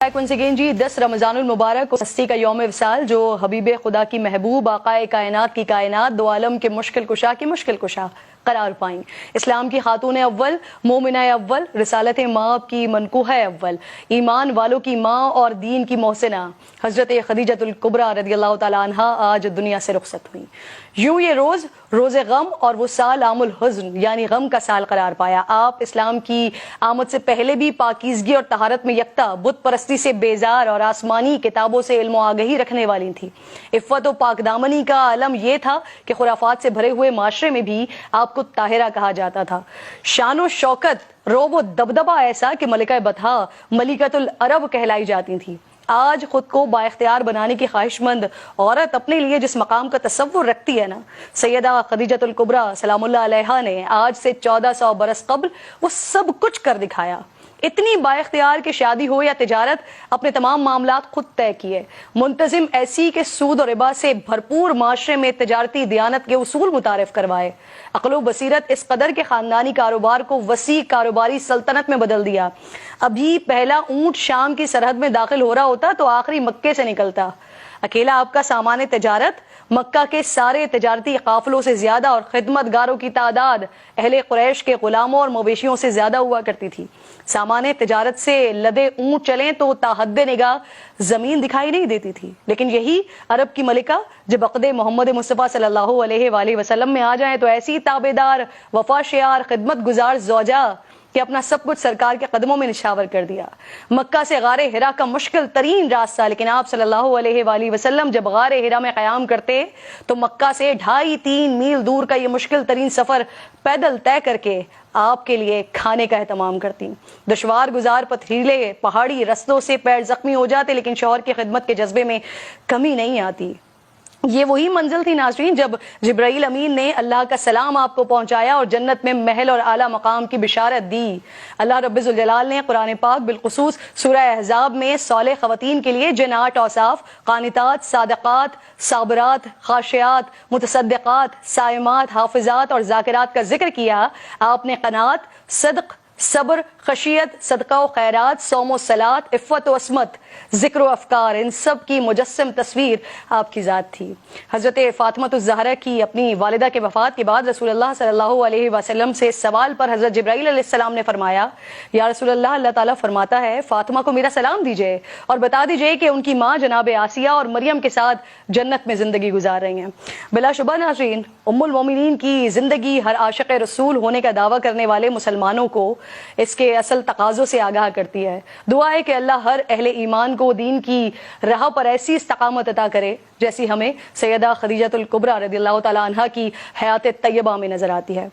Back once again जी। 10 रमजानुल मुबारक हस्ती का यौम विसाल, जो हबीब खुदा की महबूब आकाए कायनात की कायनात दो आलम के मुश्किल कुशा की मुश्किल कुशा करार पाई। इस्लाम की खातून अव्वल, मोमिना अव्वल, रिसालत माँ की मनकूह अव्वल, ईमान वालों की माँ और दीन की मोहसिना हजरत खदीजतुल कुबरा रदियल्लाहु ताला अन्हा आज दुनिया से रुखसत हुई। यूं ये रोज़े गम और वो साल आमुल हुज़्न यानी गम का साल करार पाया। आप इस्लाम की आमद से पहले भी पाकीज़गी और तहारत में यकता, बुत परस्ती से बेजार और आसमानी किताबों से इल्म आगही रखने वाली थी। इफ़्फ़त व पाकदामनी का आलम यह था कि खुराफात से भरे हुए माशरे में भी आपको ताहिरा कहा जाता था। शान व शौकत, रोब व दबदबा ऐसा कि मलिका बतहा मलिकतुल अरब कहलाई जाती थी। आज खुद को बाइख्तियार बनाने की ख्वाहिशमंद औरत अपने लिए जिस मकाम का तसव्वुर रखती है ना, सैयदा खदीजतुल कुबरा सलामुल्लाह अलैहा ने आज से 1400 बरस कब्ल वो सब कुछ कर दिखाया। इतनी बाइख्तियार की शादी हो या तिजारत, अपने तमाम मामलात खुद तय किए। मुंतजिम ऐसी के सूद और रिबा से भरपूर माशरे में तिजारती दियानत के उसूल मुतारिफ करवाए। अक्ल बसीरत इस कदर के खानदानी कारोबार को वसी कारोबारी सल्तनत में बदल दिया। अभी पहला ऊंट शाम की सरहद में दाखिल हो रहा होता तो आखिरी मक्के से निकलता। अकेला आपका सामान तिजारत मक्का के सारे तिजारती काफिलों से ज्यादा और खिदमतगारों की तादाद अहले कुरैश के गुलामों और मवेशियों से ज्यादा हुआ करती थी। सामान तिजारत से लदे ऊंट चलें तो ताहद्दे निगाह जमीन दिखाई नहीं देती थी, लेकिन यही अरब की मलिका जब अक़दे मोहम्मद मुस्तफ़ा सल्लल्लाहु अलैहि वसल्लम में आ जाए तो ऐसी ताबेदार, वफाशियार, खिदमत गुजार ज़ौजा कि अपना सब कुछ सरकार के कदमों में निशावर कर दिया। मक्का से गारे हिरा का मुश्किल तरीन रास्ता, लेकिन आप सल्लल्लाहु अलैहि वसल्लम जब गारे हिरा में क़याम करते तो मक्का से 2.5-3 मील दूर का ये मुश्किल तरीन सफर पैदल तय करके आपके लिए खाने का एहतमाम करती। दुश्वार गुजार पथरीले पहाड़ी रस्तों से पैर जख्मी हो जाते, लेकिन शौहर की खिदमत के जज्बे में कमी नहीं आती। ये वही मंजिल थी नाज़रीन जब जिब्राइल अमीन ने अल्लाह का सलाम आपको पहुंचाया और जन्नत में महल और आला मकाम की बिशारत दी। अल्लाह रब्बुल जलाल ने कुरान पाक बिलखुसूस सूरह अहज़ाब में सौले ख़वातीन के लिए जिन 8 औसाफ कानितात, सादक़ात, साबरात, खाशियात, मुतसद्दिक़ात, साइमात, हाफिजात और ज़ाकिरात का जिक्र किया, आपने क़नात, सद्क़, सब्र, खशियत, सदका व खैरात, सौम व सलात, इफ़्फ़त व अस्मत, ज़िक्र व अफ़कार, इन सब की मुजस्सम तस्वीर आपकी ज़ात थी। हज़रत फ़ातिमा ज़हरा की अपनी वालिदा के वफ़ात के बाद रसूलुल्लाह सल्लल्लाहु अलैहि वसल्लम से सवाल पर हज़रत जिब्राइल अलैहिस्सलाम ने फरमाया, या रसूलल्लाह, अल्लाह ताला फरमाता है फ़ातिमा को मेरा सलाम दीजिए और बता दीजिए कि उनकी माँ जनाब आसिया और मरियम के साथ जन्नत में ज़िंदगी गुजार रही हैं। बिलाशुबा नाज़रीन, उम्मुल मोमिनीन की ज़िंदगी हर आशिक़ रसूल होने का दावा करने वाले मुसलमानों को इसके असल तकाज़ों से आगाह करती है। दुआ है कि अल्लाह हर अहले ईमान को दीन की राह पर ऐसी इस्तकामत अता करे जैसी हमें सैयदा खदीजतुल कुबरा रदियल्लाहु ताला अन्हा की हयात तय्यबा में नजर आती है।